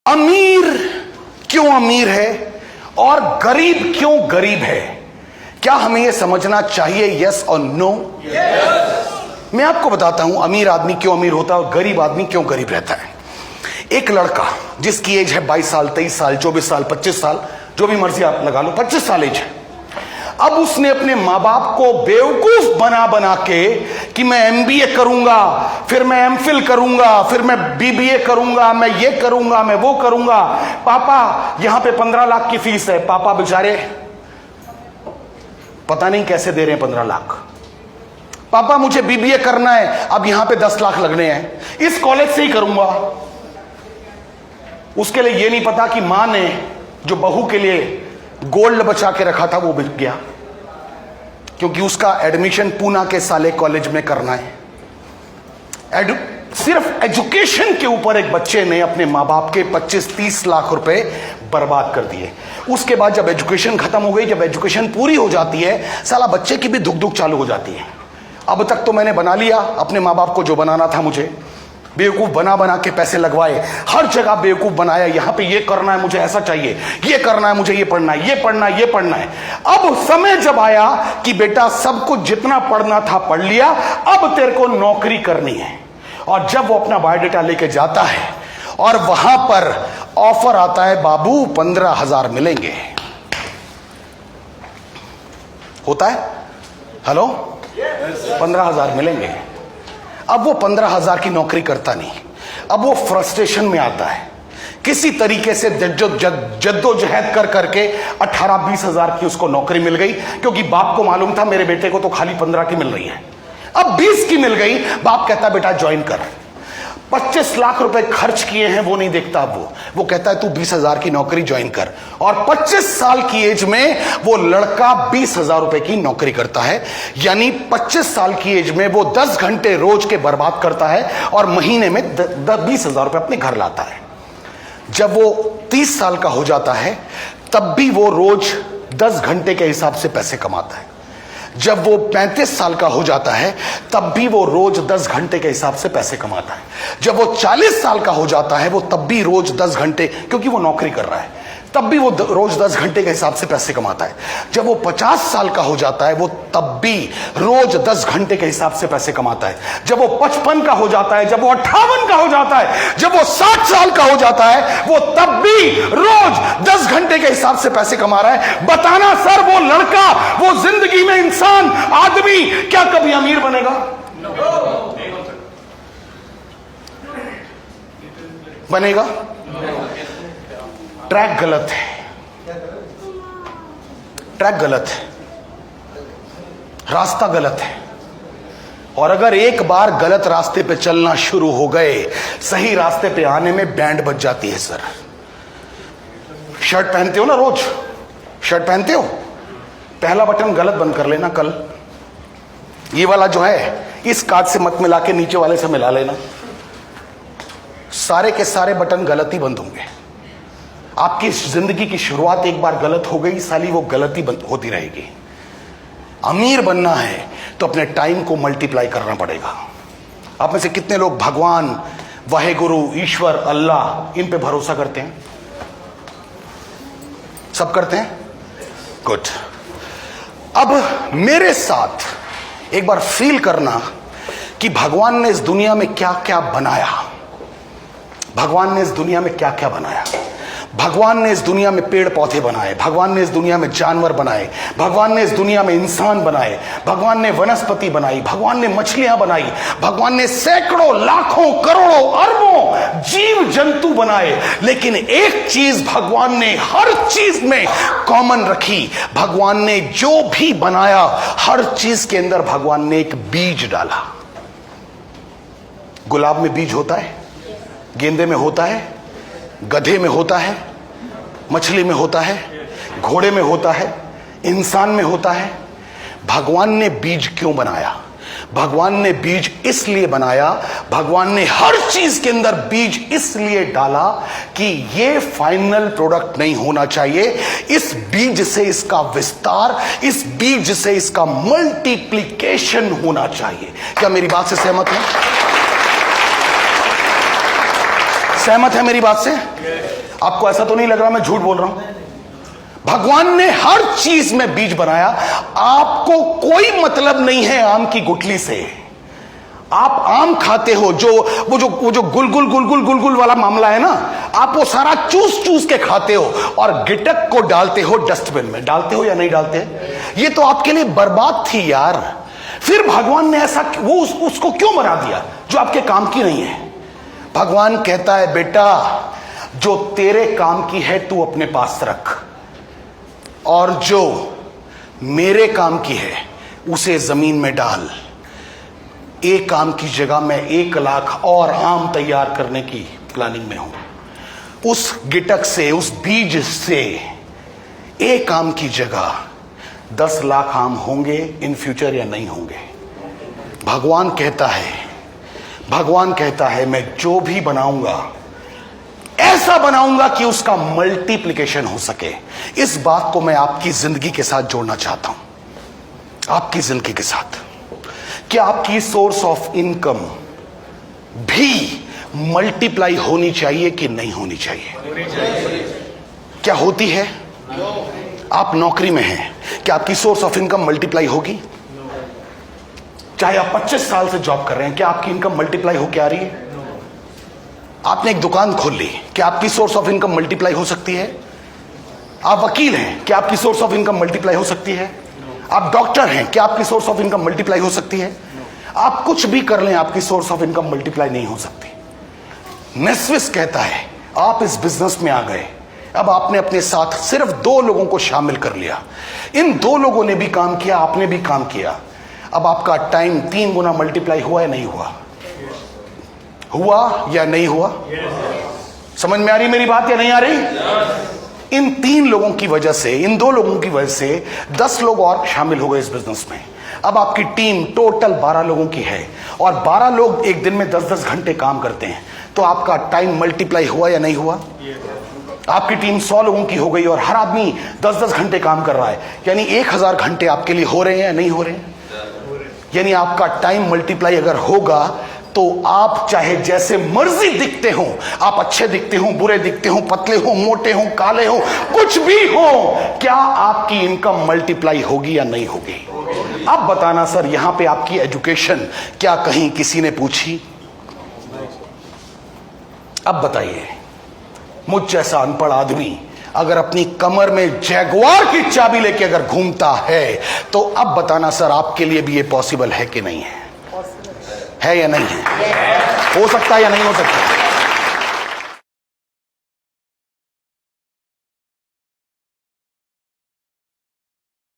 अमीर क्यों अमीर है और गरीब क्यों गरीब है? क्या हमें यह समझना चाहिए, यस और नो? मैं आपको बताता हूं अमीर आदमी क्यों अमीर होता है और गरीब आदमी क्यों गरीब रहता है। एक लड़का जिसकी एज है 22 साल, 23 साल, 24 साल, 25 साल, जो भी मर्जी आप लगा लो, 25 साल एज है। अब उसने अपने मां बाप को बेवकूफ बना बना के कि मैं एमबीए करूंगा, फिर मैं एमफिल करूंगा, फिर मैं बीबीए करूंगा, मैं ये करूंगा, मैं वो करूंगा। पापा यहां पे 15 लाख की फीस है। पापा बेचारे पता नहीं कैसे दे रहे हैं 15 लाख। पापा मुझे बीबीए करना है, अब यहां पे 10 लाख लगने हैं, इस कॉलेज से ही करूंगा। उसके लिए यह नहीं पता कि मां ने जो बहू के लिए गोल्ड बचा के रखा था वो बिक गया, क्योंकि उसका एडमिशन पूना के साले कॉलेज में करना है। सिर्फ एजुकेशन के ऊपर एक बच्चे ने अपने मां बाप के 25-30 लाख रुपए बर्बाद कर दिए। उसके बाद जब एजुकेशन खत्म हो गई, जब एजुकेशन पूरी हो जाती है, साला बच्चे की भी धुक धुक चालू हो जाती है। अब तक तो मैंने बना लिया अपने मां बाप को जो बनाना था, मुझे बेवकूफ बना बना के पैसे लगवाए, हर जगह बेवकूफ बनाया। यहां पे ये करना है, मुझे ऐसा चाहिए, ये करना है, मुझे ये पढ़ना है, ये पढ़ना है, ये पढ़ना है। अब समय जब आया कि बेटा सब कुछ जितना पढ़ना था पढ़ लिया, अब तेरे को नौकरी करनी है। और जब वो अपना बायोडाटा लेके जाता है और वहां पर ऑफर आता है, बाबू 15,000 मिलेंगे। होता है, हेलो 15,000 मिलेंगे। अब वो 15,000 की नौकरी करता नहीं। अब वो फ्रस्ट्रेशन में आता है, किसी तरीके से जद्दोजहद कर करके 18-20 हजार की उसको नौकरी मिल गई, क्योंकि बाप को मालूम था मेरे बेटे को तो खाली 15 की मिल रही है। अब 20 की मिल गई, बाप कहता बेटा ज्वाइन कर। 25 लाख रुपए खर्च किए हैं वो नहीं देखता। वो कहता है तू 20,000 की नौकरी ज्वाइन कर। और 25 साल की एज में वो लड़का 20,000 रुपए की नौकरी करता है। यानी 25 साल की एज में वो 10 घंटे रोज के बर्बाद करता है और महीने में 20,000 रुपए अपने घर लाता है। जब वो 30 साल का हो जाता है तब भी वो रोज 10 घंटे के हिसाब से पैसे कमाता है। जब वो 35 साल का हो जाता है तब भी वो रोज 10 घंटे के हिसाब से पैसे कमाता है। जब वो 40 साल का हो जाता है वो तब भी रोज 10 घंटे, क्योंकि वो नौकरी कर रहा है, तब भी वो रोज 10 घंटे के हिसाब से पैसे कमाता है। जब वो 50 साल का हो जाता है वो तब भी रोज 10 घंटे के हिसाब से पैसे कमाता है। जब वो 55 का हो जाता है, जब वो 58 का हो जाता है, जब वो 60 साल का हो जाता है, वो तब भी रोज 10 घंटे के हिसाब से पैसे कमा रहा है। बताना सर, वो लड़का, वो जिंदगी में इंसान, आदमी क्या कभी अमीर बनेगा? बनेगा? ट्रैक गलत है, ट्रैक गलत है, रास्ता गलत है। और अगर एक बार गलत रास्ते पे चलना शुरू हो गए, सही रास्ते पे आने में बैंड बज जाती है। सर शर्ट पहनते हो ना, रोज शर्ट पहनते हो, पहला बटन गलत बंद कर लेना कल। ये वाला जो है इस काज से मत मिला के नीचे वाले से मिला लेना। सारे के सारे बटन गलत ही बंद होंगे। आपकी जिंदगी की शुरुआत एक बार गलत हो गई, साली वो गलती होती रहेगी। अमीर बनना है तो अपने टाइम को मल्टीप्लाई करना पड़ेगा। आप में से कितने लोग भगवान, वाहेगुरु, ईश्वर, अल्लाह, इन पे भरोसा करते हैं? सब करते हैं? गुड। अब मेरे साथ एक बार फील करना कि भगवान ने इस दुनिया में क्या क्या बनाया। भगवान ने इस दुनिया में क्या क्या बनाया। भगवान ने इस दुनिया में पेड़ पौधे बनाए, भगवान ने इस दुनिया में जानवर बनाए, भगवान ने इस दुनिया में इंसान बनाए, भगवान ने वनस्पति बनाई, भगवान ने मछलियां बनाई, भगवान ने सैकड़ों, लाखों, करोड़ों, अरबों जीव जंतु बनाए। लेकिन एक चीज भगवान ने हर चीज में कॉमन रखी। भगवान ने जो भी बनाया हर चीज के अंदर भगवान ने एक बीज डाला। गुलाब में बीज होता है, गेंदे में होता है, गधे में होता है, मछली में होता है, घोड़े में होता है, इंसान में होता है। भगवान ने बीज क्यों बनाया? भगवान ने बीज इसलिए बनाया, भगवान ने हर चीज के अंदर बीज इसलिए डाला कि ये फाइनल प्रोडक्ट नहीं होना चाहिए। इस बीज से इसका विस्तार, इस बीज से इसका मल्टीप्लिकेशन होना चाहिए। क्या मेरी बात से सहमत है? सहमत है मेरी बात से? आपको ऐसा तो नहीं लग रहा मैं झूठ बोल रहा हूं? भगवान ने हर चीज में बीज बनाया। आपको कोई मतलब नहीं है आम की गुठली से। आप आम खाते हो, वो जो गुलगुल वाला मामला है ना, आप वो सारा चूस चूस के खाते हो और गिटक को डालते हो डस्टबिन में। डालते हो या नहीं डालते? ये तो आपके लिए बर्बाद थी यार। फिर भगवान ने ऐसा उसको क्यों बना दिया जो आपके काम की नहीं है? भगवान कहता है बेटा, जो तेरे काम की है तू अपने पास रख, और जो मेरे काम की है उसे जमीन में डाल। एक आम की जगह मैं 1 लाख और आम तैयार करने की प्लानिंग में हूं। उस गिटक से, उस बीज से एक आम की जगह 10 लाख आम होंगे इन फ्यूचर या नहीं होंगे? भगवान कहता है मैं जो भी बनाऊंगा ऐसा बनाऊंगा कि उसका मल्टीप्लिकेशन हो सके। इस बात को मैं आपकी जिंदगी के साथ जोड़ना चाहता हूं। आपकी जिंदगी के साथ क्या आपकी सोर्स ऑफ इनकम भी मल्टीप्लाई होनी चाहिए कि नहीं होनी चाहिए? क्या होती है? आप नौकरी में हैं, क्या आपकी सोर्स ऑफ इनकम मल्टीप्लाई होगी? चाहे आप 25 साल से जॉब कर रहे हैं, क्या आपकी इनकम मल्टीप्लाई होकर आ रही है? आपने एक दुकान खोल ली, क्या आपकी सोर्स ऑफ इनकम मल्टीप्लाई हो सकती है? आप वकील हैं, क्या आपकी सोर्स ऑफ इनकम मल्टीप्लाई हो सकती है? आप डॉक्टर हैं, क्या आपकी सोर्स ऑफ इनकम मल्टीप्लाई हो सकती है? आप कुछ भी कर लें, आपकी सोर्स ऑफ इनकम मल्टीप्लाई नहीं हो सकती। नेस्विस कहता है आप इस बिजनेस में आ गए, अब आपने अपने साथ सिर्फ 2 लोगों को शामिल कर लिया। इन 2 लोगों ने भी काम किया, आपने भी काम किया। अब आपका टाइम 3 गुना मल्टीप्लाई हुआ या नहीं हुआ? हुआ या नहीं हुआ? समझ में आ रही मेरी बात या नहीं आ रही? इन 3 लोगों की वजह से, इन 2 लोगों की वजह से 10 लोग और शामिल हो गए इस बिजनेस में। अब आपकी टीम टोटल 12 लोगों की है और 12 लोग एक दिन में 10-10 घंटे काम करते हैं। तो आपका टाइम मल्टीप्लाई हुआ या नहीं हुआ? आपकी टीम 100 लोगों की हो गई और हर आदमी 10-10 घंटे काम कर रहा है, यानी 1000 घंटे आपके लिए हो रहे हैं या नहीं हो रहे हैं? यानी आपका टाइम मल्टीप्लाई अगर होगा तो आप चाहे जैसे मर्जी दिखते हो, आप अच्छे दिखते हो, बुरे दिखते हो, पतले हो, मोटे हो, काले हो, कुछ भी हो, क्या आपकी इनकम मल्टीप्लाई होगी या नहीं होगी? अब बताना सर, यहां पे आपकी एजुकेशन क्या कहीं किसी ने पूछी? अब बताइए, मुझ जैसा अनपढ़ आदमी अगर अपनी कमर में जैगुआर की चाबी लेके अगर घूमता है, तो अब बताना सर, आपके लिए भी ये पॉसिबल है कि नहीं है? है या नहीं है? हो सकता है या नहीं हो सकता?